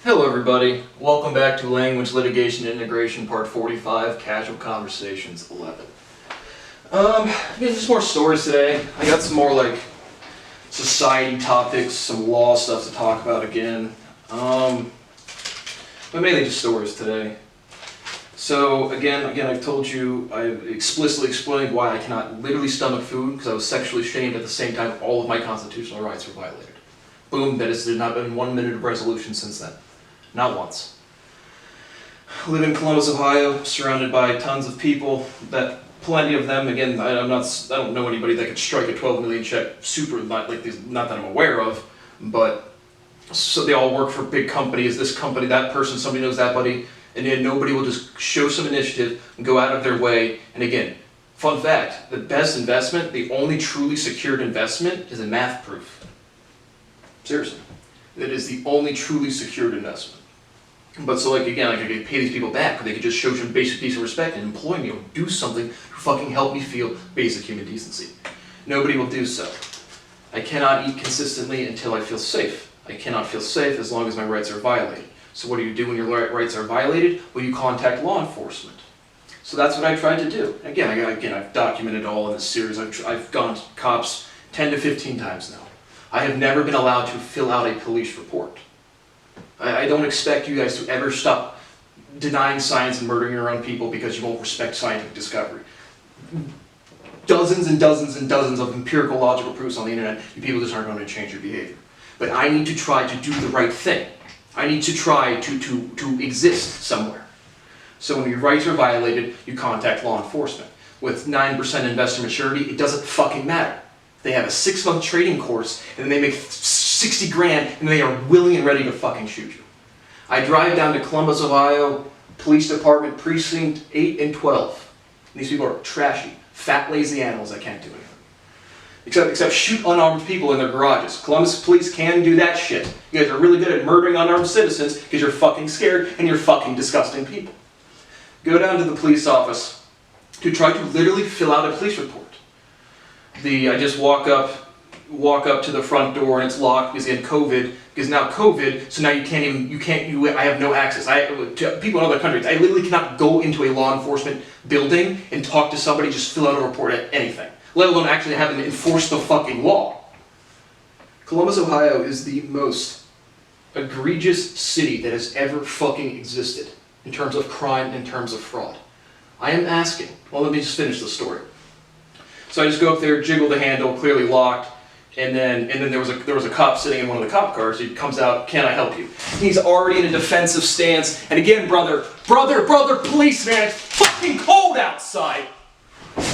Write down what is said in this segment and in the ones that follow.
Hello everybody, welcome back to Language Litigation Integration Part 45, Casual Conversations 11. Just more stories today. I got some more like society topics, some law stuff to talk about again. But mainly just stories today. So again, I've told you, I've explicitly explained why I cannot literally stomach food because I was sexually shamed at the same time all of my constitutional rights were violated. Boom, that has not been 1 minute of resolution since then. Not once. I live in Columbus, Ohio, surrounded by tons of people, that plenty of them, again, I don't know anybody that could strike a 12 million check super, not that I'm aware of, but so they all work for big companies, this company, that person, somebody knows that buddy, and then nobody will just show some initiative and go out of their way. And again, fun fact, the best investment, the only truly secured investment is a math proof. Seriously. That is the only truly secured investment. But so like again, I could pay these people back, or they could just show some basic decent respect and employ me or do something to fucking help me feel basic human decency. Nobody will do so. I cannot eat consistently until I feel safe. I cannot feel safe as long as my rights are violated. So what do you do when your rights are violated? Well, you contact law enforcement. So that's what I tried to do. Again, I've documented all in this series. I've gone to cops 10 to 15 times now. I have never been allowed to fill out a police report. I don't expect you guys to ever stop denying science and murdering your own people because you won't respect scientific discovery. Dozens and dozens and dozens of empirical logical proofs on the internet, you people just aren't going to change your behavior. But I need to try to do the right thing. I need to try to exist somewhere. So when your rights are violated, you contact law enforcement. With 9% investor maturity, it doesn't fucking matter. They have a 6-month trading course, and then they make 60 grand, and they are willing and ready to fucking shoot you. I drive down to Columbus, Ohio, Police Department, Precinct 8 and 12. And these people are trashy, fat, lazy animals that can't do anything. Except shoot unarmed people in their garages. Columbus police can do that shit. You guys are really good at murdering unarmed citizens because you're fucking scared and you're fucking disgusting people. Go down to the police office to try to literally fill out a police report. I just walk up to the front door and it's locked because in COVID, because now COVID, so now I have no access. To people in other countries, I literally cannot go into a law enforcement building and talk to somebody, just fill out a report at anything, let alone actually have them enforce the fucking law. Columbus, Ohio is the most egregious city that has ever fucking existed in terms of crime, in terms of fraud. I am asking, well, let me just finish the story. So I just go up there, jiggle the handle, clearly locked, and then there was a cop sitting in one of the cop cars. He comes out, "Can I help you?" He's already in a defensive stance, and again, brother, policeman, it's fucking cold outside.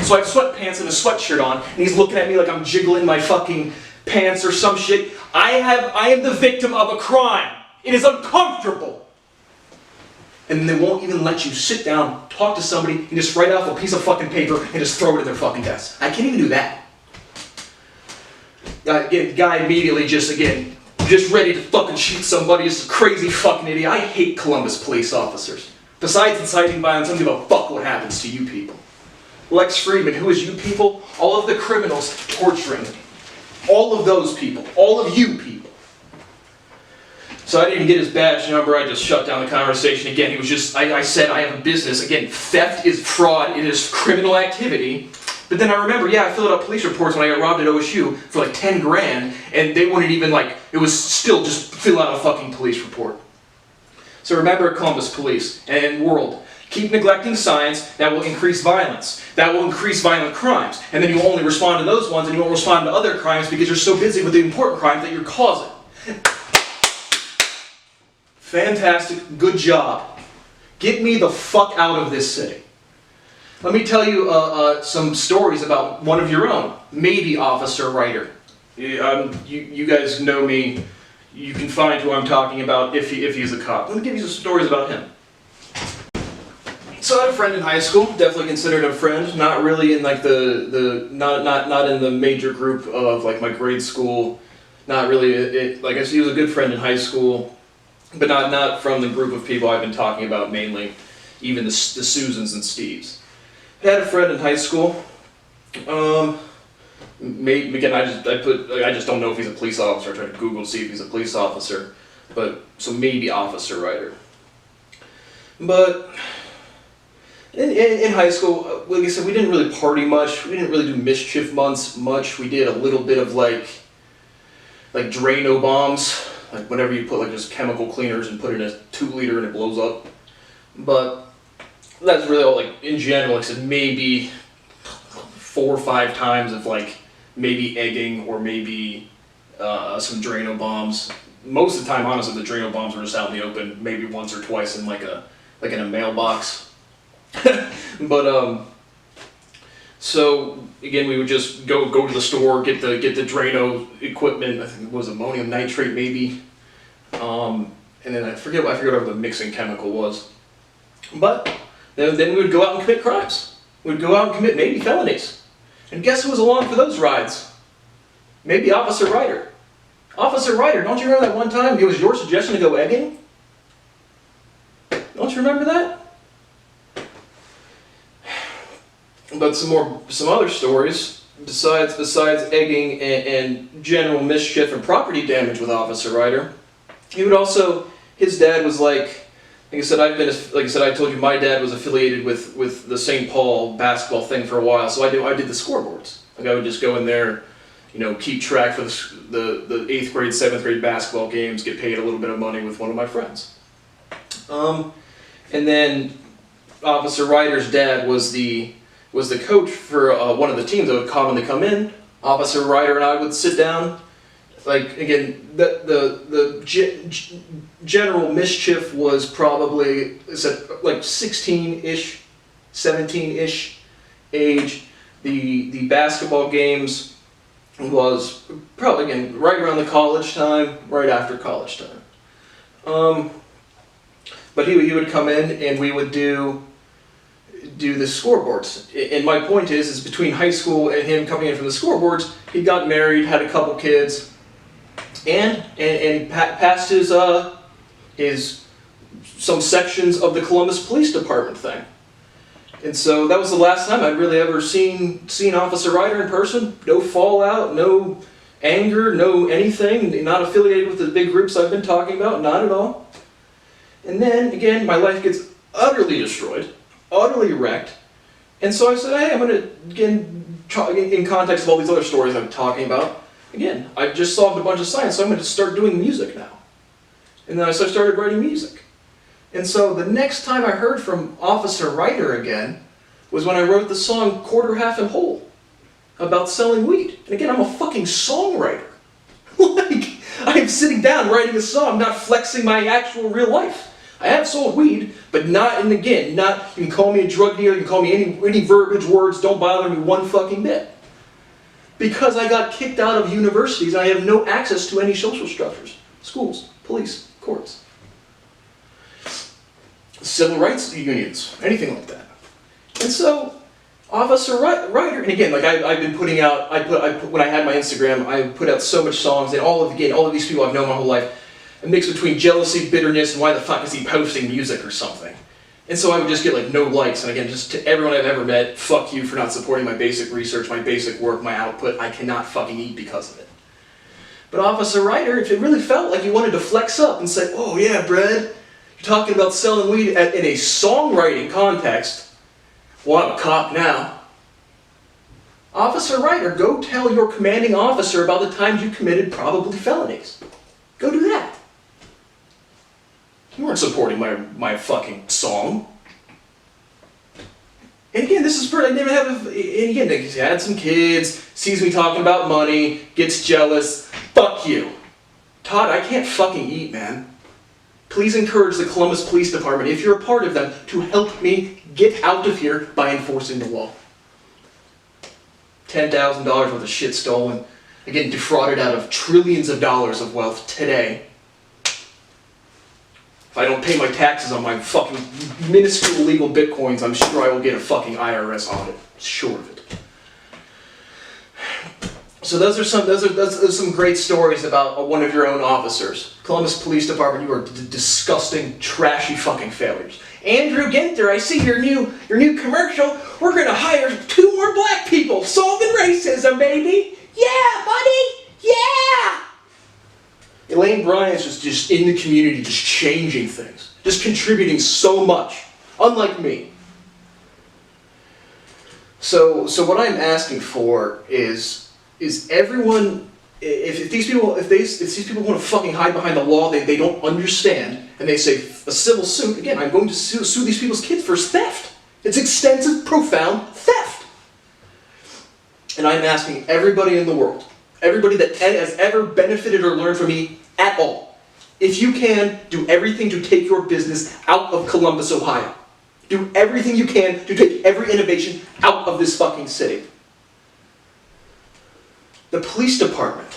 So I have sweatpants and a sweatshirt on, and he's looking at me like I'm jiggling my fucking pants or some shit. I am the victim of a crime. It is uncomfortable. And they won't even let you sit down, talk to somebody, and just write off a piece of fucking paper and just throw it in their fucking desk. I can't even do that. Guy immediately just ready to fucking shoot somebody. Is a crazy fucking idiot. I hate Columbus police officers. Besides inciting violence, I don't give a fuck what happens to you people. Lex Friedman, who is you people? All of the criminals torturing me. All of those people. All of you people. So I didn't even get his badge number, I just shut down the conversation. Again, he was just, I said I have a business. Again, theft is fraud, it is criminal activity. But then I remember, I filled out police reports when I got robbed at OSU for like 10 grand, and they wouldn't even it was still just fill out a fucking police report. So remember Columbus police and world. Keep neglecting science, that will increase violence. That will increase violent crimes. And then you will only respond to those ones, and you won't respond to other crimes because you're so busy with the important crimes that you're causing. Fantastic, good job. Get me the fuck out of this city. Let me tell you some stories about one of your own, maybe officer writer. You guys know me. You can find who I'm talking about if he's a cop. Let me give you some stories about him. So I had a friend in high school, definitely considered a friend, not really in like not in the major group of like my grade school, not really, like I said, he was a good friend in high school, but not from the group of people I've been talking about mainly, even the Susans and Steves. I had a friend in high school, again, I just don't know if he's a police officer. I tried to Google to see if he's a police officer. But, so maybe Officer Ryder. But in high school, like I said, we didn't really party much. We didn't really do mischief months much. We did a little bit of like Drano bombs, like whenever you put like just chemical cleaners and put it in a 2-liter and it blows up. But that's really all, like in general, like I said, maybe 4 or 5 times of like maybe egging or maybe some Drano bombs. Most of the time, honestly, the Drano bombs were just out in the open, maybe once or twice in like in a mailbox. But so again, we would just go to the store, get the Drano equipment. I think it was ammonium nitrate maybe, and then I forget whatever the mixing chemical was. But then we would go out and commit crimes. We'd go out and commit maybe felonies. And guess who was along for those rides? Maybe Officer Ryder. Officer Ryder, don't you remember that one time it was your suggestion to go egging? Don't you remember that? But some other stories besides egging and general mischief and property damage with Officer Ryder. He would also, his dad was like I said, I told you my dad was affiliated with the St. Paul basketball thing for a while, so I did the scoreboards. Like I would just go in there, keep track for the 8th grade, 7th grade basketball games, get paid a little bit of money with one of my friends. And then Officer Ryder's dad was the coach for one of the teams that would commonly come in. Officer Ryder and I would sit down. Like again, the general mischief was probably like 16-ish, 17-ish age. The basketball games was probably again right around the college time, right after college time. But he would come in and we would do the scoreboards. And my point is between high school and him coming in from the scoreboards, he got married, had a couple kids, and passed his some sections of the Columbus Police Department thing. And so that was the last time I'd really ever seen Officer Ryder in person. No fallout, no anger, no anything, not affiliated with the big groups I've been talking about, not at all. And then, again, my life gets utterly destroyed, utterly wrecked. And so I said, hey, I'm going to, again, in context of all these other stories I'm talking about, again, I've just solved a bunch of science, so I'm going to start doing music now. And then I started writing music. And so the next time I heard from Officer Ryder again was when I wrote the song Quarter, Half, and Whole about selling weed. And again, I'm a fucking songwriter. Like, I'm sitting down writing a song, not flexing my actual real life. I have sold weed, but not, and again, not, you can call me a drug dealer, you can call me any verbiage words, don't bother me one fucking bit. Because I got kicked out of universities, I have no access to any social structures, schools, police, courts, civil rights unions, anything like that. And so, Officer Ryder, and again, like I've been putting out, when I had my Instagram, I put out so much songs, and all of these people I've known my whole life, a mix between jealousy, bitterness, and why the fuck is he posting music or something. And so I would just get like no likes, and again, just to everyone I've ever met, fuck you for not supporting my basic research, my basic work, my output, I cannot fucking eat because of it. But Officer Ryder, if it really felt like you wanted to flex up and say, oh yeah, Brad, you're talking about selling weed in a songwriting context, well, I'm a cop now. Officer Ryder, go tell your commanding officer about the times you committed probably felonies. Go do that. You weren't supporting my fucking song. And again, this is for, I didn't have, and again, he had some kids, sees me talking about money, gets jealous. Fuck you. Todd, I can't fucking eat, man. Please encourage the Columbus Police Department, if you're a part of them, to help me get out of here by enforcing the law. $10,000 worth of shit stolen. Again, defrauded out of trillions of dollars of wealth today. If I don't pay my taxes on my fucking minuscule legal bitcoins, I'm sure I will get a fucking IRS audit. Sure of it. So those are some great stories about one of your own officers. Columbus Police Department, you are disgusting, trashy fucking failures. Andrew Ginter, I see your new commercial. We're gonna hire 2 more black people, solving racism, baby. Yeah, buddy. Yeah. Elaine Bryant's just in the community, just changing things, just contributing so much, unlike me. So what I'm asking for is everyone, if these people want to fucking hide behind the law they don't understand, and they say a civil suit, again, I'm going to sue these people's kids for theft. It's extensive, profound theft. And I'm asking everybody in the world, everybody that has ever benefited or learned from me at all, if you can, do everything to take your business out of Columbus, Ohio. Do everything you can to take every innovation out of this fucking city. The police department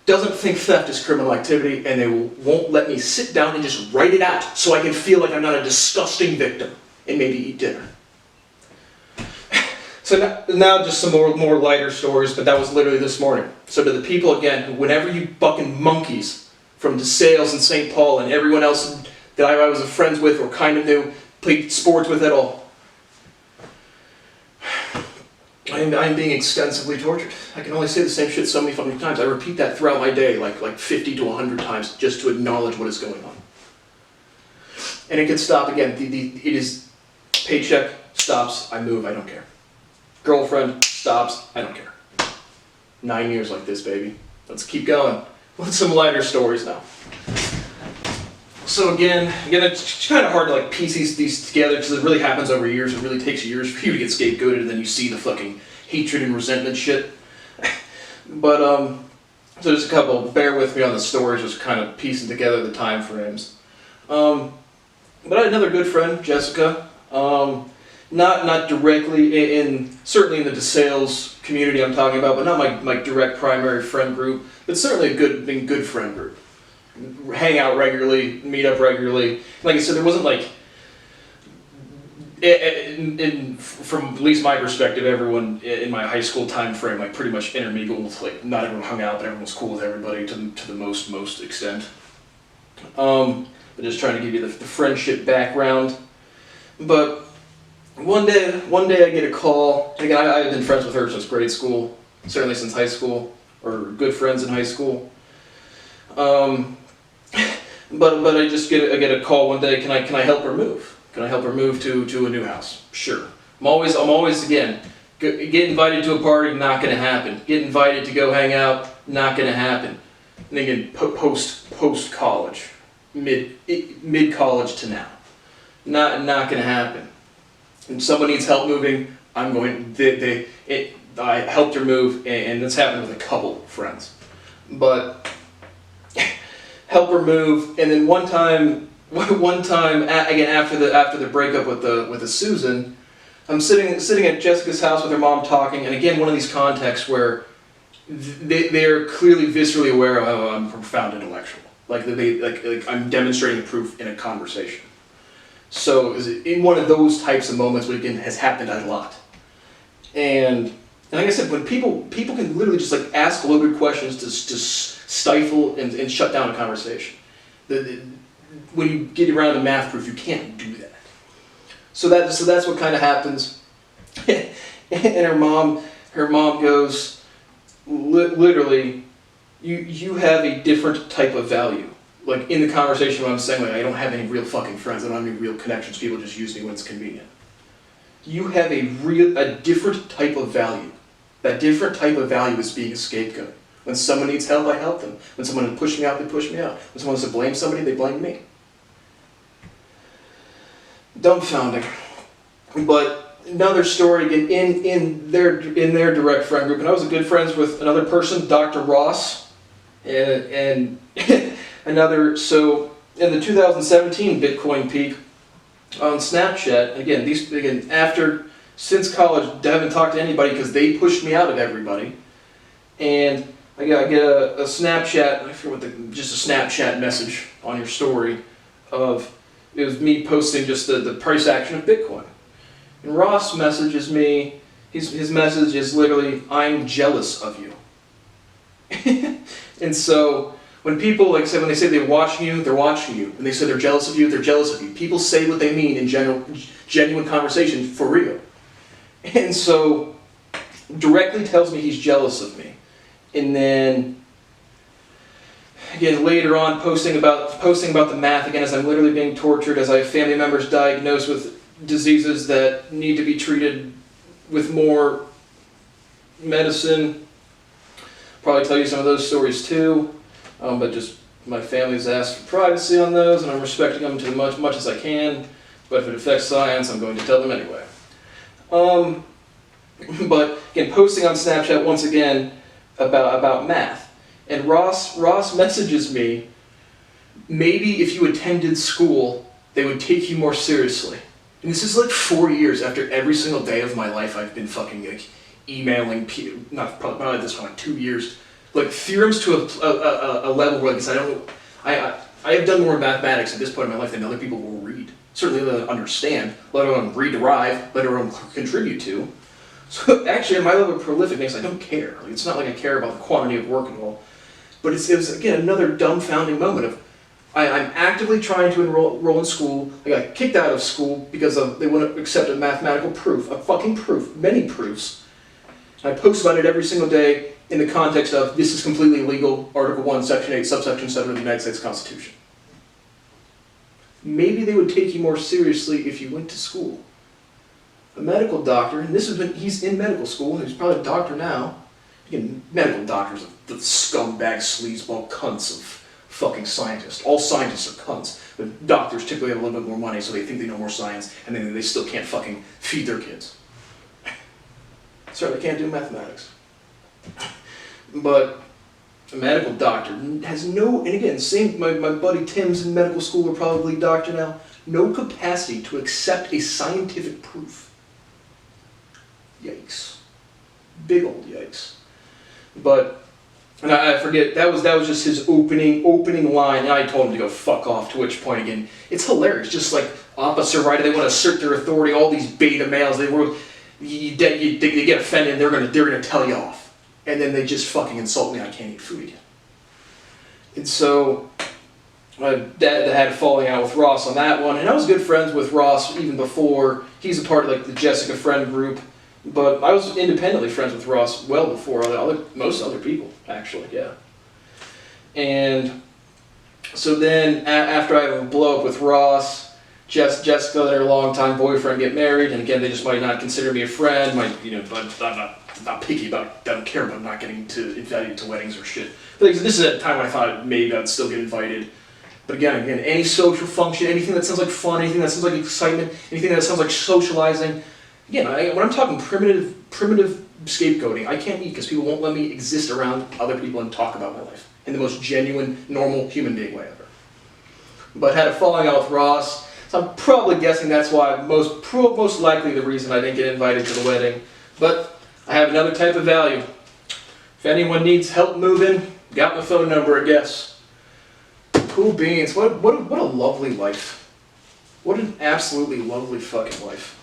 doesn't think theft is criminal activity, and they won't let me sit down and just write it out so I can feel like I'm not a disgusting victim and maybe eat dinner. So now just some more lighter stories, but that was literally this morning. So to the people, again, whenever you fucking monkeys from DeSales and St. Paul and everyone else that I was friends with or kind of knew, played sports with at all, I'm being extensively tortured. I can only say the same shit so many fucking times. I repeat that throughout my day like 50 to 100 times just to acknowledge what is going on. And it can stop again. It is paycheck stops, I move, I don't care. Girlfriend stops, I don't care. 9 years like this, baby. Let's keep going. With some lighter stories now. So again, it's kind of hard to piece these together because it really happens over years. It really takes years for you to get scapegoated, and then you see the fucking hatred and resentment shit. But so just a couple. Bear with me on the stories, just kind of piecing together the time frames. But I had another good friend, Jessica. Not directly certainly in the DeSales community I'm talking about, but not my direct primary friend group, but certainly a good friend group. Hang out regularly, meet up regularly. Like I said, there wasn't from at least my perspective, everyone in my high school time frame, pretty much intermingled. Not everyone hung out, but everyone was cool with everybody to the most extent. But just trying to give you the friendship background. But one day I get a call. Again, I've been friends with her since grade school, certainly since high school, or good friends in high school. But I just get a call one day. Can I help her move? Can I help her move to a new house? Sure. I'm always again get invited to a party. Not going to happen. Get invited to go hang out. Not going to happen. And again, post college, mid college to now. Not going to happen. If someone needs help moving, I'm going. I helped her move, and this happened with a couple friends, but. Help her move, and then one time again after the breakup with the Susan, I'm sitting at Jessica's house with her mom talking, and again one of these contexts where they're clearly viscerally aware of how I'm a profound intellectual, like I'm demonstrating the proof in a conversation. So in one of those types of moments, which again has happened a lot, and like I said, when people can literally just ask loaded questions to stifle and shut down a conversation. When you get around the math proof, you can't do that. So that's what kind of happens. And her mom goes, literally, you have a different type of value. In the conversation when I'm saying I don't have any real fucking friends, I don't have any real connections, people just use me when it's convenient. You have a different type of value. That different type of value is being a scapegoat. When someone needs help, I help them. When someone pushes me out, they push me out. When someone wants to blame somebody, they blame me. Dumbfounding. But another story again in their direct friend group, and I was good friends with another person, Dr. Ross, and another. So in the 2017 Bitcoin peak on Snapchat, since college, I haven't talked to anybody because they pushed me out of everybody, and I get a Snapchat. I forget just a Snapchat message on your story of it was me posting just the price action of Bitcoin, and Ross messages me. His message is literally, "I'm jealous of you." And so when people when they say they're watching you, they're watching you. When they say they're jealous of you, they're jealous of you. People say what they mean in genuine conversation for real. And so directly tells me he's jealous of me. And then again, later on, posting about the math, again, as I'm literally being tortured, as I have family members diagnosed with diseases that need to be treated with more medicine. Probably tell you some of those stories too, but just my family's asked for privacy on those, and I'm respecting them to as much as I can, but if it affects science, I'm going to tell them anyway. But again, posting on Snapchat once again about math. And Ross messages me, maybe if you attended school, they would take you more seriously. And this is like 4 years after every single day of my life I've been fucking like emailing people, probably this one, like 2 years, like theorems to a level where I have done more mathematics at this point in my life than other people will read. Certainly let alone understand, let alone rederive, let alone contribute to. So actually at my level of prolificness, I don't care. Like, it's not like I care about the quantity of work at all. But it was, again, another dumbfounding moment of, I'm actively trying to enroll in school. I got kicked out of school because they wouldn't accept a mathematical proof, a fucking proof, many proofs. And I post about it every single day in the context of, this is completely illegal, Article 1, Section 8, Subsection 7 of the United States Constitution. Maybe they would take you more seriously if you went to school. A medical doctor, and he's in medical school, he's probably a doctor now. Again, medical doctors are the scumbag, sleazeball cunts of fucking scientists. All scientists are cunts, but doctors typically have a little bit more money, so they think they know more science, and then they still can't fucking feed their kids. Sorry, they can't do mathematics. But a medical doctor has no, and again, same, my buddy Tim's in medical school, or probably doctor now, no capacity to accept a scientific proof. Yikes. Big old yikes. But, and I forget, that was just his opening line, and I told him to go fuck off, to which point, again, it's hilarious, just like opposite right, they want to assert their authority, all these beta males, they get offended, and they're gonna tell you off. And then they just fucking insult me, I can't eat food again. And so, my dad had a falling out with Ross on that one, and I was good friends with Ross even before. He's a part of like the Jessica friend group, but I was independently friends with Ross well before most other people, actually, yeah. And so then, after I have a blow up with Ross, Jessica and her longtime boyfriend get married, and again, they just might not consider me a friend, but I'm not picky about, I don't care about not getting invited to weddings or shit. But this is at a time when I thought maybe I'd still get invited. But again, any social function, anything that sounds like fun, anything that sounds like excitement, anything that sounds like socializing. Again, when I'm talking primitive scapegoating, I can't eat because people won't let me exist around other people and talk about my life in the most genuine, normal human being way ever. But had a falling out with Ross, so I'm probably guessing that's why most likely the reason I didn't get invited to the wedding. But I have another type of value. If anyone needs help moving, got my phone number, I guess. Cool beans. What a lovely life. What an absolutely lovely fucking life.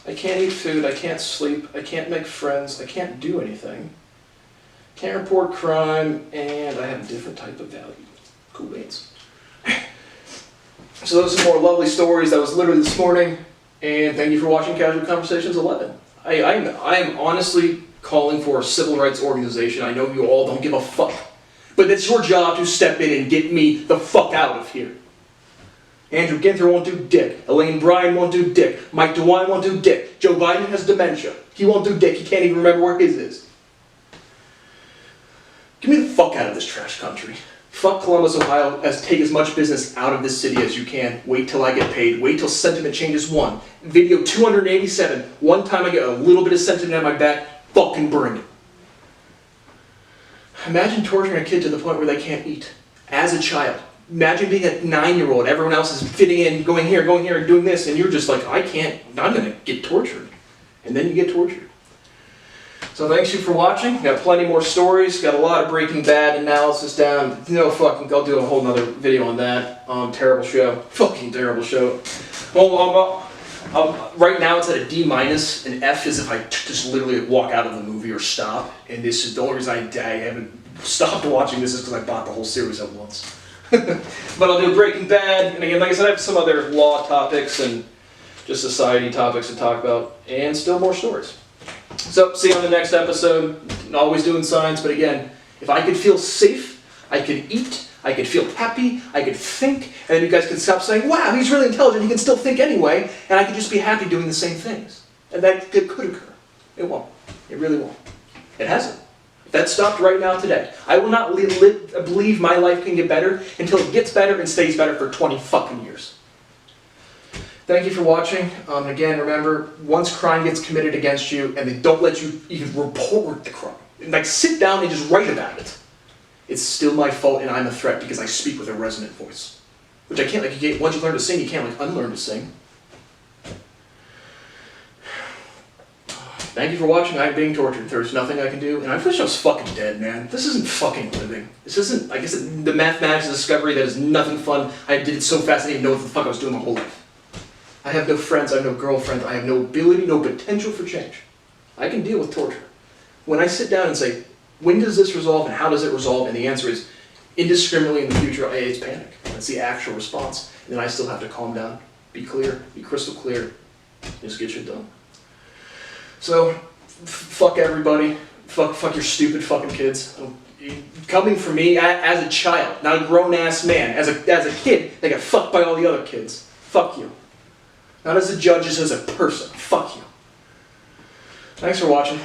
I can't eat food, I can't sleep, I can't make friends, I can't do anything. Can't report crime, and I have a different type of value. Cool beans. So those are more lovely stories. That was literally this morning, and thank you for watching Casual Conversations 11. I'm honestly calling for a civil rights organization. I know you all don't give a fuck, but it's your job to step in and get me the fuck out of here. Andrew Ginther won't do dick. Elaine Bryan won't do dick. Mike DeWine won't do dick. Joe Biden has dementia. He won't do dick. He can't even remember where his is. Get me the fuck out of this trash country. Fuck Columbus, Ohio. Take as much business out of this city as you can. Wait till I get paid. Wait till sentiment changes 1. Video 287. One time I get a little bit of sentiment on my back, fucking bring it. Imagine torturing a kid to the point where they can't eat. As a child. Imagine being a 9-year-old, everyone else is fitting in, going here, and doing this, and you're just like, I can't, I'm going to get tortured. And then you get tortured. So thanks you for watching. Got plenty more stories, got a lot of Breaking Bad analysis down. I'll do a whole nother video on that. Terrible show. Fucking terrible show. Well, right now it's at a D-. An F is if I just literally walk out of the movie or stop. And this is the only reason I haven't stopped watching this is because I bought the whole series at once. But I'll do Breaking Bad, and again, like I said, I have some other law topics and just society topics to talk about, and still more stories. So, see you on the next episode. Always doing science, but again, if I could feel safe, I could eat, I could feel happy, I could think, and then you guys could stop saying, wow, he's really intelligent, he can still think anyway, and I could just be happy doing the same things. And that could occur. It won't. It really won't. It hasn't. If that stopped right now today, I will not believe my life can get better until it gets better and stays better for 20 fucking years. Thank you for watching. Again, remember, once crime gets committed against you and they don't let you even report the crime, like sit down and just write about it, it's still my fault and I'm a threat because I speak with a resonant voice. Which I can't, like, once you learn to sing, you can't, like, unlearn to sing. Thank you for watching. I'm being tortured. There's nothing I can do. And I wish I was fucking dead, man. This isn't fucking living. This isn't, I guess, the mathematics discovery that is nothing fun. I did it so fast I didn't even know what the fuck I was doing my whole life. I have no friends, I have no girlfriend, I have no ability, no potential for change. I can deal with torture. When I sit down and say, when does this resolve and how does it resolve? And the answer is, indiscriminately in the future, it's panic. That's the actual response. And then I still have to calm down, be clear, be crystal clear, and just get shit done. So, fuck everybody. Fuck your stupid fucking kids. Coming from me as a child, not a grown-ass man, as a kid, they got fucked by all the other kids. Fuck you. Not as a judge, just as a person. Fuck you. Thanks for watching.